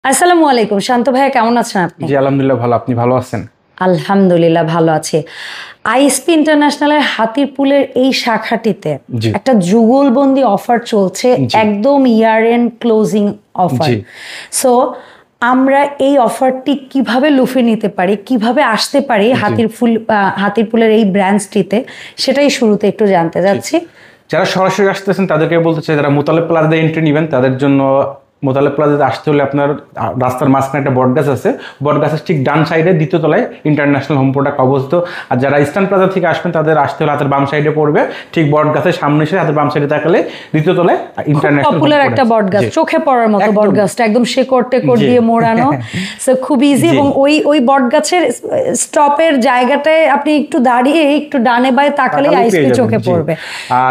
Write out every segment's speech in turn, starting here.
আসসালামু আলাইকুম। শান্ত ভাইয়া কেমন আছেন আপনি? জি আলহামদুলিল্লাহ ভালো। আপনি ভালো আছেন? আলহামদুলিল্লাহ ভালো আছি। আইএসপি ইন্টারন্যাশনালের হাতিরপুলের এই শাখাটিতে একটা যুগলবন্দি অফার চলছে, একদম ইয়ার এন্ড ক্লোজিং অফার। সো আমরা এই অফারটি কিভাবে লুফে নিতে পারি, কিভাবে আসতে পারি হাতিরপুলের এই ব্রাঞ্চটিতে, সেটাই শুরুতে একটু জানতে যাচ্ছি। যারা সরাসরি আসতেছেন তাদেরকে বলতে চাই, যারা মোতালেব প্লাজায় এন্ট্রি নেবেন তাদের জন্য মোতালেব প্লাজাতে আসতে হলে আপনার রাস্তার মাঝখানে একটা বটগাছ আছে, বটগাছের ঠিক ডান সাইডে দ্বিতীয় তলায় ইন্টারন্যাশনাল হোম প্রোডাক্ট অবস্থিত। আর যারা ইস্টার্ন প্লাজা থেকে আসবেন তাদের আসতে হলে হাতের বাম সাইডে পড়বে, ঠিক বটগাছের সামনে এসে হাতের বাম সাইডে তাকালে দ্বিতীয় তলায় ইন্টারন্যাশনাল। পপুলার একটা বটগাছ, চোখে পড়ার মতো বটগাছটা, একদম শেকড় টেকড় দিয়ে মোড়ানো, সো খুব ইজি। এবং ওই বটগাছের স্টপের জায়গাটায় আপনি একটু দাঁড়িয়ে একটু ডানে বায়ে তাকালে আইএসপি চোখে পড়বে।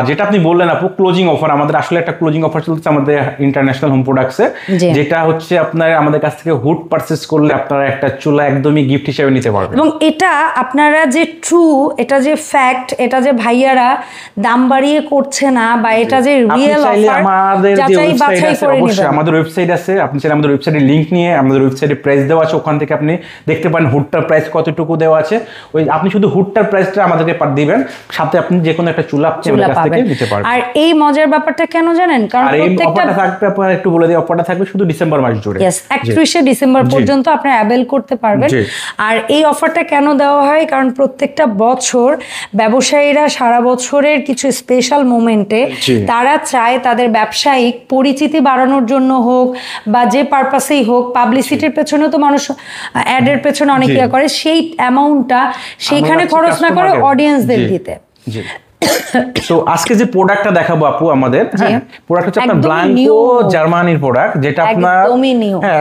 যেটা আপনি বললেন আপু, ক্লোজিং অফার, আমাদের আসলে একটা ক্লোজিং অফার চলছে আমাদের ইন্টারন্যাশনাল হোম প্রোডাক্টস, যেটা হচ্ছে আপনার আমাদের কাছ থেকে হুড পারচেজ করলে আপনারা একটা চুলা একদমই গিফট হিসেবে নিতে পারবেন। এবং এটা আপনারা যে ট্রু, এটা যে ফ্যাক্ট, এটা যে ভাইয়ারা দাম বাড়িয়ে করছে না, বা এটা যে রিয়েল অফার, আমাদের যে ওয়েবসাইট আছে, অবশ্যই আমাদের ওয়েবসাইট আছে, আপনি চাইলে আমাদের ওয়েবসাইটের লিংক নিয়ে, আমাদের ওয়েবসাইটে প্রাইস দেওয়া আছে, ওখান থেকে আপনি দেখতে পারেন হুডটার প্রাইস কতটুকু দেওয়া আছে। ওই আপনি শুধু হুডটার প্রাইসটা আমাদেরকে দিবেন, সাথে আপনি যে কোনো একটা চুলা আপনি আমাদের কাছ থেকে নিতে পারবেন। আর এই মজার ব্যাপারটা কেন জানেন? কারণ এই অফারটা থাকবে, আপনারা একটু বলে দিই, অফারটা থাকবে শুধু ডিসেম্বর মাস জুড়ে। 31শে ডিসেম্বর পর্যন্ত আপনারা অ্যাভেল করতে পারবেন। আর এই অফারটা কেন দেওয়া হয়? কারণ প্রত্যেকটা বছর ব্যবসায়ীরা সারা বছরের কিছু স্পেশাল মোমেন্টে তারা চায় তাদের ব্যবসায়িক পরিচিতি বাড়ানোর জন্য হোক বা যে পারপাসেই হোক, পাবলিসিটির পেছনে তো মানুষ অ্যাডের পেছনে অনেক ইয়ে করে, সেই অ্যামাউন্টটা সেইখানে খরচ না করে অডিয়েন্সদের দিতে। তো আজকে যে প্রোডাক্টটা দেখাবো আপু, আমাদের প্রোডাক্ট হচ্ছে আপনার ব্ল্যাঙ্কো জার্মানির প্রোডাক্ট, যেটা আপনার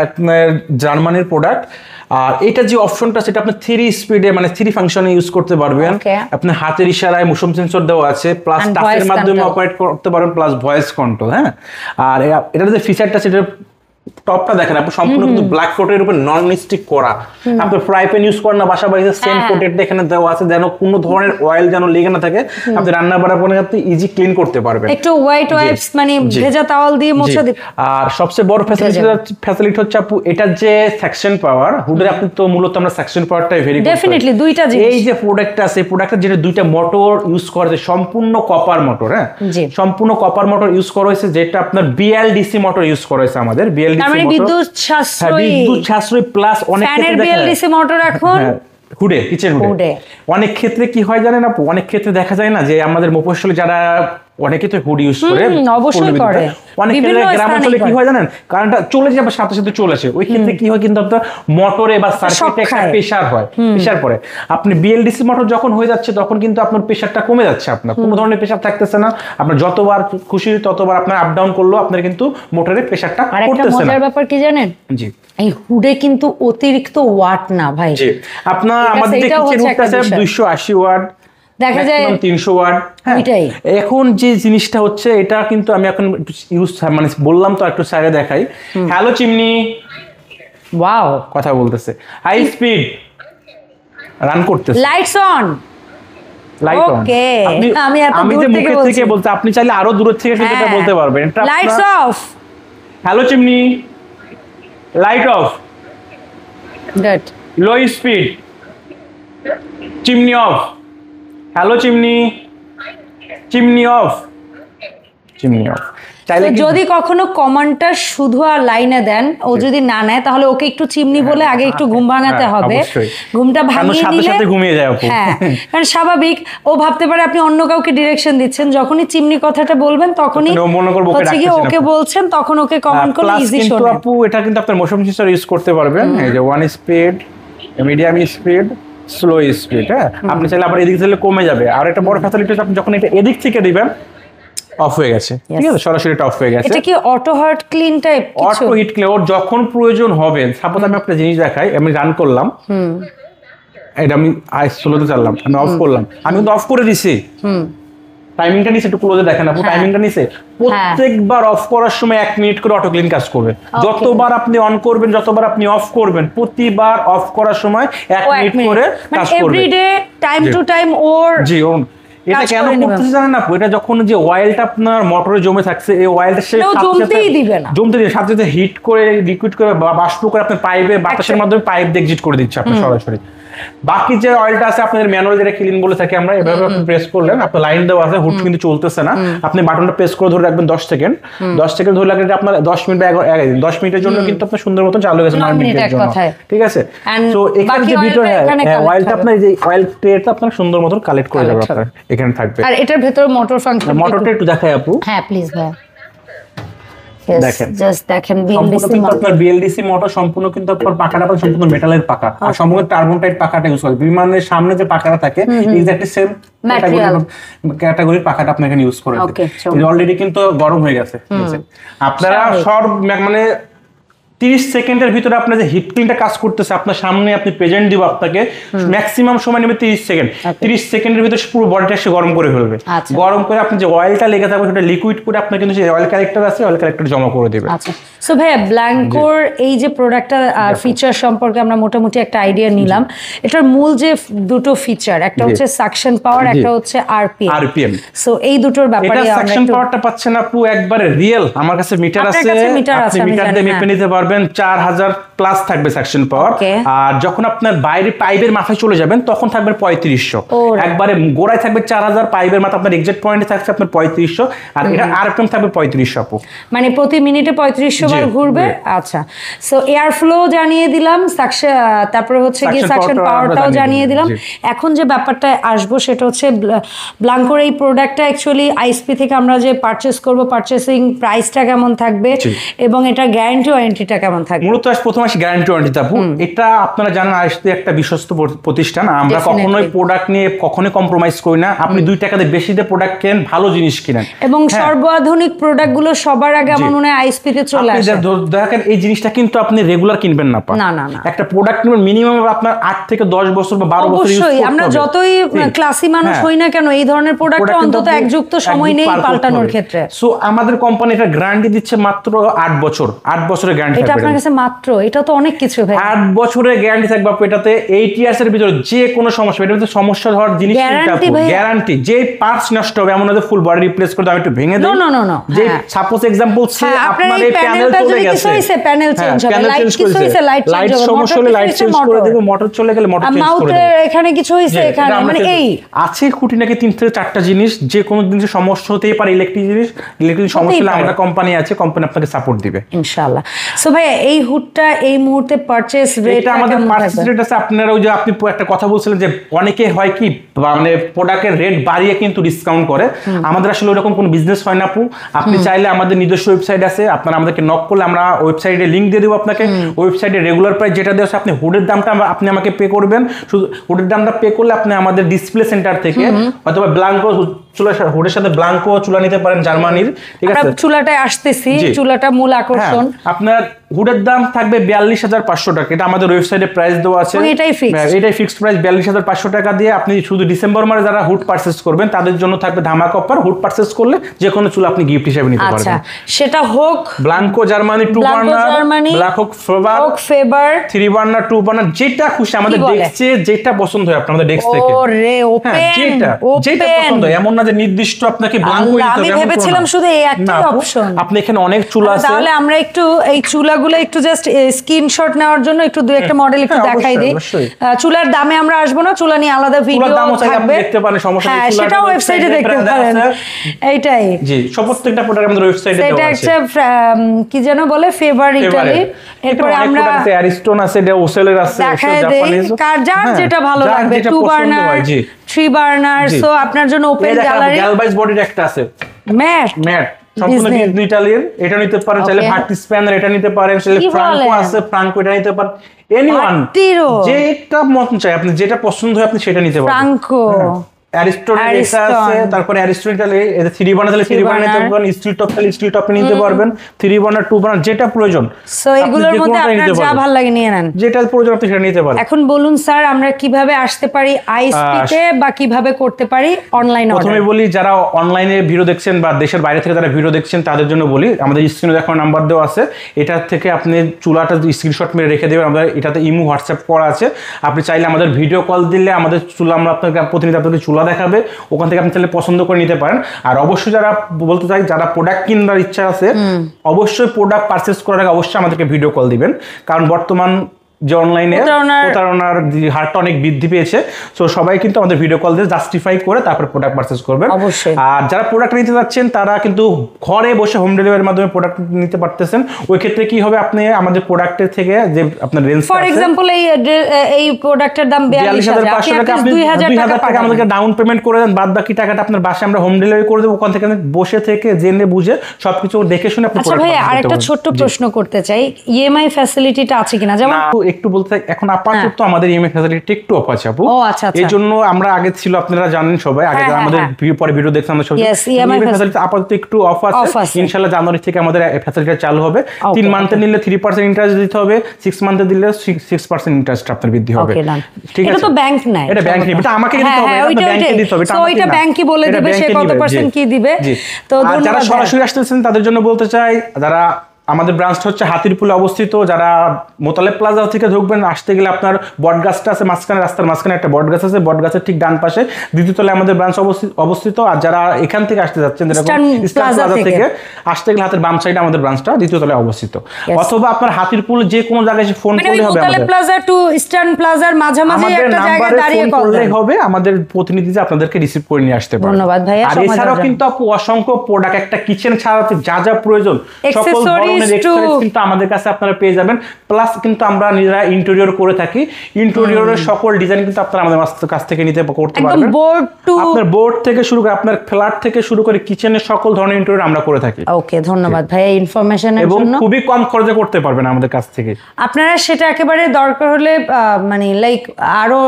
আপনার জার্মানির প্রোডাক্ট। আর এটা যে অপশনটা, সেটা আপনি 3 স্পিডে মানে 3 ফাংশনে ইউজ করতে পারবেন। আপনি হাতের ইশারায় মোশন সেন্সর দেওয়া আছে, প্লাস টাচের মাধ্যমে অপারেট করতে পারেন, প্লাস ভয়েস কন্ট্রোল। আর এটার যে ফিচারটা, সেটা টপটা দেখেন আপনি, সম্পূর্ণ কিন্তু ব্ল্যাক কোটের উপর নন স্টিক করা। আপনি ফ্রাই প্যান ইউজ করেন না বাসা বাড়িতে, সেম কোটেড এখানে দেওয়া আছে, যেন কোনো ধরনের অয়েল যেন লেগে না থাকে। আপনি রান্না বাড়া করে আপনি ইজি ক্লিন করতে পারবেন, একটু হোয়াইট ওয়াইপস মানে ভেজা তাওয়াল দিয়ে মোছা দিতে। আর সবচেয়ে বড় ফ্যাসিলিটি হচ্ছে আপু, এটা যে সেকশন পাওয়ার হুডের, আপনি তো মূলত আমরা সেকশন পাওয়ারটাই ভেরি ডেফিনেটলি দুইটা জিনিস। এই যে প্রোডাক্টটা আছে, প্রোডাক্টটা যেটা দুইটা মোটর ইউজ করা হয়েছে, সম্পূর্ণ কপার মোটর। সম্পূর্ণ কপার মোটর ইউজ করা হয়েছে, যেটা আপনার বিএলডিসি মোটর ইউজ করা হয়েছে আমাদের। বিএলডিসি বিদ্যুৎ সাশ্রয়ী প্লাস অনেক ক্ষেত্রে বিএলডিসি মোটর এখন হুডে, কিচেন হুডে অনেক ক্ষেত্রে কি হয় জানেন আপু, অনেক ক্ষেত্রে দেখা যায় না যে আমাদের মফস্বলে যারা অনেকে তো হুড ইউজ করে, অবশ্যই করে, অনেক ক্ষেত্রে গ্রাম অঞ্চলে কি হয় জানেন, কারেন্টটা চলে যাবে সাথে সাথে চলে আসে, ওই ক্ষেত্রে কি হয় কিন্তু আপনার মোটরে বা সার্কিটে একটা প্রেসার হয়, প্রেসার পরে আপনি বিএলডিসি মোটর যখন হয়ে যাচ্ছে তখন কিন্তু আপনার প্রেসারটা কমে যাচ্ছে, আপনার কোনো ধরনের প্রেসার থাকতেছে না। আপনার যতবার খুশি ততবার আপনার আপ ডাউন করলো, আপনার কিন্তু মোটরে প্রেসারটা পড়তেছে না। মজার ব্যাপার কি জানেন, জি এই হুডে কিন্তু অতিরিক্ত ওয়াট না ভাই। জি আপনার আমাদের যে কিচেন হুডটা আছে 280 ওয়াট, দেখা যায় 300 ওয়াট। এখন যে জিনিসটা হচ্ছে, এটা কিন্তু আমি এখন ইউজ মানে বললাম তো, একটু সাইডে দেখাই। হ্যালো চিমনি, ওয়াও কথা বলতেছে, হাই স্পিড রান করতেছে, লাইটস অন, লাইট অন। আমি যে মুখ থেকে বলতে, আপনি চাইলে আরো দূর থেকে সেটা বলতে পারবেন। Lights off, hello chimney, light off, good, low speed, chimney of, hello chimney, chimney of, chimney of. যদি কখনো কমান্ডটা শুধু আর লাইনে দেন, ও যদি না নেয় তাহলে ওকে একটু চিমনি বলে আগে একটু ঘুম ভাঙাতে হবে। ঘুমটা ভাঙিয়ে নিলে ঘুমিয়ে যায় আপু। হ্যাঁ, কারণ স্বাভাবিক ও ভাবতে পারে আপনি অন্য কাউকে ডিরেকশন দিচ্ছেন। যখনই চিমনি কথাটা বলবেন তখনই হচ্ছে কি ওকে বলছেন, তখন ওকে কমান্ড করলে ইজি শোনে। কিন্তু আপু এটা কিন্তু আপনার মোশন সেন্সর ইউজ করতে পারবেন, এই যে 1 speed, medium speed, slow speed. আপনি চাইলে আবার এদিক থেকে কমে যাবে। আর একটা বড় ফ্যাসিলিটি হচ্ছে, আপনি যখন এটা এদিক থেকে দিবেন অফ হয়ে গেছে, ঠিক আছে, সরাসরি অফ হয়ে গেছে। এটা কি অটো হার্ট ক্লিন টাইপ কিছু? অটো হিট ক্লিন, ওর যখন প্রয়োজন হবে, সাপোজ আমি একটা জিনিস দেখাই, আমি রান করলাম, এটা আমি স্লোতে চাললাম, আমি অফ করলাম, আমি কিন্তু অফ করে দিছি, টাইমিংটা নিচে একটু ক্লোজে দেখেন আপু, টাইমিংটা নিচে প্রত্যেকবার অফ করার সময় 1 মিনিট করে অটো ক্লিন কাজ করবে। যতবার আপনি অন করবেন, যতবার আপনি অফ করবেন, প্রতিবার অফ করার সময় 1 মিনিট করে কাজ করবে। এভরিডে টাইম টু টাইম ওর জি এটা কেন করতেছে জানেন আপু, এটা যখন যে অয়েলটা আপনার মোটরে জমে থাকছে, এই অয়েলটা সে জমতেই দিবে না, জমতে দিবে সাথে সাথে হিট করে লিকুইড করে বাষ্প করে আপনার পাইপে বাতাসের মাধ্যমে পাইপ দিয়ে এক্সিট করে দিচ্ছে আপনার সরাসরি। বাকি যে অয়েলটা আছে আপনাদের ম্যানুয়াল যেটা ক্লিন বলে থাকি আমরা, এভাবে আপনি প্রেস করলেন, আপনার লাইন দেওয়া আছে, হুড কিন্তু চলতেছে না, আপনি বাটনটা প্রেস করে ধরে রাখবেন 10 সেকেন্ড, 10 সেকেন্ড ধরে রাখলে আপনার 10 মিনিট বা 10 মিনিটের জন্য কিন্তু আপনার সুন্দর মতো চালু হয়ে গেছে 9 মিনিটের জন্য, ঠিক আছে। তো এখানে যে ভিতরে অয়েলটা আপনার এই যে অয়েল ট্রেটা আপনার সুন্দর মতো কালেক্ট করে যাবে আপনার এখানে থাকবে। আর এটার ভিতরে মোটর ফাংশন, মোটরটা একটু দেখাই আপু। হ্যাঁ প্লিজ ভাই, দেখেন জাস্ট দেখেন বিএলডিসি মোটর সম্পূর্ণ কিন্তু আপনার পাকাটা সম্পূর্ণ মেটালের পাকা, আর সম্পূর্ণ কার্বন টাইপ পাকাটা ইউজ করে। বিমানের সামনে যে পাকাটা থাকে এক্স্যাক্টলি সেম ক্যাটাগরির পাকাটা আপনি এখানে ইউজ করেন। এটা অলরেডি কিন্তু গরম হয়ে গেছে, আপনারা সব মানে 30 সেকেন্ডের ভিতরে আপনার যে হিট ক্লিনটা কাজ করতেছে আপনার সামনে, আপনি প্রেজেন্ট দিব আপনাকে, ম্যাক্সিমাম সময় নেবে 30 সেকেন্ড। 30 সেকেন্ডের ভিতরে পুরো বডিটা এসে গরম করে ফেলবে, গরম করে আপনি যে অয়েলটা লেগে থাকবে সেটা লিকুইড করে আপনার কিন্তু যে অয়েল কালেক্টর আছে অয়েল কালেক্টর জমা করে দিবে। আচ্ছা, সো ভাইয়া ব্ল্যাঙ্কোর এই যে প্রোডাক্টটা ফিচার সম্পর্কে আমরা মোটামুটি একটা আইডিয়া নিলাম। এটার মূল যে দুটো ফিচার, একটা হচ্ছে সাকশন পাওয়ার, একটা হচ্ছে আরপিএম। সো এই দুটোর ব্যাপারে আমরা সাকশন পাওয়ারটা পাচ্ছেন আপু একবারে রিয়েল, আমার কাছে মিটার আছে, আপনি মিটার দিয়ে মেপে নিতে পারবেন, 4000 প্লাস থাকবে সাকশন পাওয়ার। আর যখন আপনার বাইরে পাইপের মাথায় চলে যাবেন তখন থাকবে 3500, একবারে গোড়ায় থাকবে 4000, পাইপের মাথা আপনার এক্সাক্ট পয়েন্টে থাকছে আপনার 3500, আর এটা আরপিএম থাকবে 3500 আপু, মানে প্রতি মিনিটে 3500 বার ঘুরবে। আচ্ছা, সো এয়ার ফ্লো জানিয়ে দিলাম, তারপরে হচ্ছে কি সাকশন পাওয়ারটাও জানিয়ে দিলাম। এখন যে ব্যাপারটা আসবো সেটা হচ্ছে ব্ল্যাঙ্কোর এই প্রোডাক্টটা অ্যাকচুয়ালি আইএসপি থেকে আমরা যে পারচেজ করব, পারচেসিং প্রাইসটা কেমন থাকবে এবং এটা গ্যারান্টি ওয়ারেন্টিটা কেমন থাকবে? মূলত প্রথম আসি গ্যারান্টি ওয়ারেন্টি আপু। এটা আপনারা জানেন আইএসপি একটা বিশ্বস্ত প্রতিষ্ঠান, আমরা কখনোই প্রোডাক্ট নিয়ে কখনোই কম্প্রোমাইজ করি না। আপনি 2 টাকা দিয়ে বেশি দিয়ে প্রোডাক্ট কেনেন, ভালো জিনিস কিনেন, এবং সর্বাধুনিক প্রোডাক্টগুলো সবার আগে আমার মনে হয় আইএসপি তে চলে আসে। দেখেন এই জিনিসটা কিন্তু আপনি রেগুলার কিনবেন না, একটা প্রোডাক্ট কিনবেন মিনিমাম আপনার 8 থেকে 10 বছর বা 12 বছর ইউজ করতে হবে। আমরা যতই ক্লাসি মানুষ হই না কেন, এই ধরনের প্রোডাক্ট অন্তত একযুক্ত সময় নেই পাল্টানোর ক্ষেত্রে। সো আমাদের কোম্পানি এটা গ্যারান্টি দিচ্ছে মাত্র 8 বছর, 8 বছরের গ্যারান্টি থাকবে। এটা আপনার কাছে মাত্র, এটা তো অনেক কিছু ভাই। 8 বছরের গ্যারান্টি থাকবে আপু, এটাতে 8 ইয়ার্স এর ভিতরে যে কোনো সমস্যা, এটাতে সমস্যা হওয়ার জিনিস গ্যারান্টি, যে পার্টস নষ্ট হবে এমন না ফুল বডি রিপ্লেস করে আমি একটু ভেঙে দেই, যে সাপোজ এক্সাম্পল সে আপনার এই প্যানেল চলে গেছে, প্যানেল চেঞ্জ হবে, লাইট কিছু হইছে লাইট সমস্যা হলে লাইট চেঞ্জ করে দেব, মোটর চলে গেলে মোটর চেঞ্জ করে দেব, এখানে কিছু হইছে এখানে মানে এই আছে খুঁটি নাকি 3 থেকে 4টা জিনিস, যে কোনো জিনিসের সমস্যা হতেই পারে, ইলেকট্রিক সমস্যা হলে আমরা কোম্পানি আছে, কোম্পানি আপনাকে সাপোর্ট দিবে ইনশাআল্লাহ। সো ভাই এই হুডটা এই মুহূর্তে পারচেজ রেট আমাদের পারচেজ রেট আছে আপনারা, ওই যে আপনি একটা কথা বলছিলেন যে অনেকে হয় কি মানে প্রোডাক্টের রেট বাড়িয়ে কিন্তু ডিসকাউন্ট করে, আমাদের আসলে ওরকম কোনো বিজনেস হয় না আপু। আপনি চাইলে আমাদের নিজস্ব ওয়েবসাইট আছে, আপনারা আমাদেরকে নক করলে আমরা ওয়েবসাইটে লিংক দিয়ে দেবো আপনাকে, ওয়েবসাইটে রেগুলার প্রাইস যেটা দেওয়া আছে আপনি হুডের দামটা আপনি আমাকে পে করবেন, শুধু হুডের দামটা পে করলে আপনি আমাদের ডিসপ্লে সেন্টার থেকে অথবা ব্ল্যাঙ্কো চুলা, হুডের সাথে ব্ল্যাঙ্কো চুলা নিতে পারেন জার্মানির, ঠিক আছে। চুলাটায় আসতেছি, চুলাটা মূল আকর্ষণ। আপনার হুডের দাম থাকবে 42500 টাকা, এটা আমাদের ওয়েবসাইটে প্রাইস দেওয়া আছে, এটাই ফিক্সড প্রাইস 42500 টাকা দিয়ে আপনি শুধু ডিসেম্বর মাসে যারা হুড পারচেজ করবেন তাদের জন্য থাকবে ধামাকা অফার, হুড পারচেজ করলে যে কোনো চুলা আপনি গিফট হিসেবে নিতে পারবেন। আচ্ছা, সেটা হোক Blanco Germany 2 burner, Blanco Faber 3 burner 2 burner, যেটা খুশি আমাদের ডেস্কে যেটা পছন্দ হয় আপনাদের ডেস্ক থেকে, ওরে ওপেন যেটা পছন্দ হয়, এমন না যে নির্দিষ্ট আপনাকে ব্ল্যাঙ্কো নিতে হবে। আমি ভেবেছিলাম শুধু এই একটাই অপশন, আপনি এখানে অনেক চুলা আছে। তাহলে আমরা একটু এই চুলাগুলো একটু জাস্ট স্ক্রিনশট নেওয়ার জন্য একটু দুই একটা মডেল একটু দেখাই দিই। চুলার দামে আমরা আসবো না, চুলা নিয়ে আলাদা ভিডিও থাকবে, দেখতে পারেন, সমস্যা নেই, সেটাও ওয়েবসাইটে দেখতে পারেন। এইটাই জি, প্রত্যেকটা প্রোডাক্ট আমাদের ওয়েবসাইটে দেওয়া আছে। এটা একটা কি যেন বলে ফেভার ইতালি, এরপরে আমরা অ্যারিস্টন আছে, ওসেলের আছে, জাপানিজ, কার যার যেটা ভালো লাগবে, 2 বার্নার 3 বার্নার। সো আপনার জন্য ওপেন গ্যালারি, গ্যালভাইজ বডির একটা আছে, ম্যাট সম্পূর্ণ ইতালিয়ান, এটা নিতে পারেন, চাইলে ভার্টি স্প্যানার এটা নিতে পারেন, চাইলে ফ্রাঙ্কো আছে, ফ্রাঙ্কো এটা নিতে পারেন, এনিওয়ান যেটা মন চায় আপনি যেটা পছন্দ হয় আপনি সেটা নিতে পারেন। ফ্রাঙ্কো অ্যারিস্টনের এটা আছে, তারপরে অ্যারিস্টন এটা 3 বার্নার তাহলে 3 বার্নার নিতে পারবেন, স্টিল টপ তাহলে স্টিল টপ নিতে পারবেন, 3 বার্নার 2 বার্নার যেটা প্রয়োজন। সো এগুলোর মধ্যে আপনার যা ভালো লাগে নিয়ে নেন, যেটা প্রয়োজন আপনি সেটা নিতে পারেন। এখন বলুন স্যার আমরা কিভাবে আসতে পারি আইএসপি তে বা কিভাবে করতে পারি অনলাইন অর্ডার? প্রথমে বলি যারা অনলাইনে ভিডিও দেখছেন বা দেশের বাইরে থেকে যারা ভিডিও দেখছেন তাদের জন্য বলি, আমাদের স্ক্রিনে দেখানো নাম্বার দেওয়া আছে, এটা থেকে আপনি চুলাটা স্ক্রিনশট মেরে রেখে দেবেন, আমাদের এটাতে ইমো হোয়াটসঅ্যাপ করা আছে, আপনি চাইলে আমাদের ভিডিও কল দিলে আমাদের চুলা আমরা আপনাকে প্রতিনিধি আপনাকে চুলা খোলা দেখাবে, ওখান থেকে আপনি চাইলে পছন্দ করে নিতে পারেন। আর অবশ্যই যারা বলতে চাই যারা প্রোডাক্ট কেনার ইচ্ছা আছে অবশ্যই প্রোডাক্ট পারচেস করার আগে অবশ্যই আমাদেরকে ভিডিও কল দিবেন, কারণ বর্তমান যে অনলাইনে প্রতারণার হারটা অনেক বৃদ্ধি পেয়েছে। সো সবাই কিন্তু আমাদের ভিডিও কল দিয়ে জাস্টিফাই করে তারপর প্রোডাক্ট পারচেস করবেন। আর যারা প্রোডাক্ট নিতে যাচ্ছেন তারা কিন্তু ঘরে বসে হোম ডেলিভারির মাধ্যমে প্রোডাক্ট নিতে পারতেছেন। ওই ক্ষেত্রে কি হবে, আপনি আমাদের প্রোডাক্টের থেকে যে আপনার রেঞ্জ ফর एग्जांपल এই প্রোডাক্টের দাম 42500 টাকা, আপনি 2000 টাকা আমাদেরকে ডাউন পেমেন্ট করে দেন, বাদ বাকি টাকাটা আপনার বাসায় আমরা হোম ডেলিভারি করে দেব। ওখান থেকে বসে থেকে জেনে বুঝে সবকিছু দেখে শুনে আপনি প্রোডাক্ট। আচ্ছা ভাই আরেকটা ছোট্ট প্রশ্ন করতে চাই, ইএমআই ফ্যাসিলিটিটা আছে কিনা? যেমন একটু বলতে এখন আপাতত আমাদের ইএমআই ফ্যাসিলিটি একটু অফ আছে আপু। এই জন্য আমরা আগে ছিল, আপনারা জানেন সবাই, আগে আমাদের পরে ভিডিও দেখছেন আমরা সবাই, ইএমআই ফ্যাসিলিটি আপাতত একটু অফ আছে। ইনশাআল্লাহ জানুয়ারি থেকে আমাদের ফ্যাসিলিটি চালু হবে। 3 মান্থে নিলে 3% ইন্টারেস্ট দিতে হবে, 6 মান্থে দিলে 6% ইন্টারেস্ট আপনার বৃদ্ধি হবে। ঠিক আছে, এটা তো ব্যাংক নাই, এটা ব্যাংক নেই, এটা আমাকে দিতে হবে, এটা ব্যাংকে দিতে হবে, তো এটা ব্যাংকই বলে দিবে সে কত পার্সেন্ট কি দিবে। তো যারা সরাসরি আসতেছেন তাদের জন্য বলতে চাই, যারা আমাদের ব্রাঞ্চটা হচ্ছে হাতিরপুলে অবস্থিত, যারা মোতালেব প্লাজা থেকে ঢুকবেন, আসতে গেলে আপনার বটগাছটা আছে মাঝখানে, রাস্তার মাঝখানে একটা বটগাছ আছে, বটগাছের ঠিক ডান পাশে দ্বিতীয় তলায় আমাদের ব্রাঞ্চ অবস্থিত। আর যারা এখান থেকে আসতে যাচ্ছেন স্টার প্লাজা থেকে আসতে গেলে হাতের বাম সাইডে আমাদের ব্রাঞ্চটা দ্বিতীয় তলায় অবস্থিত। অথবা আপনার হাতিরপুল যে কোনো জায়গায় এসে ফোন করলে হবে, মোতালেব প্লাজা টু ইস্টার্ন প্লাজার মাঝামাঝি একটা জায়গায় দাঁড়িয়ে করলে হবে, আমাদের প্রতিনিধি যে আপনাদেরকে রিসিভ করে নিয়ে আসতে পারবে। ধন্যবাদ ভাইয়া। আর এছাড়াও কিন্তু আপু অসংখ্য প্রোডাক্ট, একটা কিচেন ছাড়াতে যা যা প্রয়োজন সকল ধরনের এক্সেসরিজ কিন্তু আমাদের কাছে আপনারা পেয়ে যাবেন। প্লাস কিন্তু আমরা নিজেরা ইন্টেরিয়র করে থাকি, ইন্টেরিয়রের সকল ডিজাইন কিন্তু আপনারা আমাদের কাছ থেকে করতে পারবেন। আপনার বোর্ড থেকে শুরু করে আপনার ফ্ল্যাট থেকে শুরু করে কিচেনের সকল ধরনের ইন্টেরিয়র আমরা করে থাকি। ওকে, ধন্যবাদ ভাইয়া ইনফরমেশনের জন্য। এবং খুবই কম খরচে করতে পারবেন আমাদের কাছ থেকে। আপনারা সেটা একেবারে দরকার হলে মানে লাইক আরো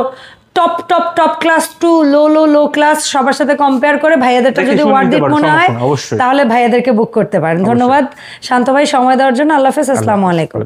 top class to low class সবার সাথে কম্পেয়ার করে ভাইয়াদেরটা যদি ওয়ার্থ ইট মনে হয় তাহলে ভাইয়াদেরকে বুক করতে পারেন। ধন্যবাদ শান্ত ভাই সময় দেওয়ার জন্য। আল্লাহ হাফেজ, আসসালামু আলাইকুম।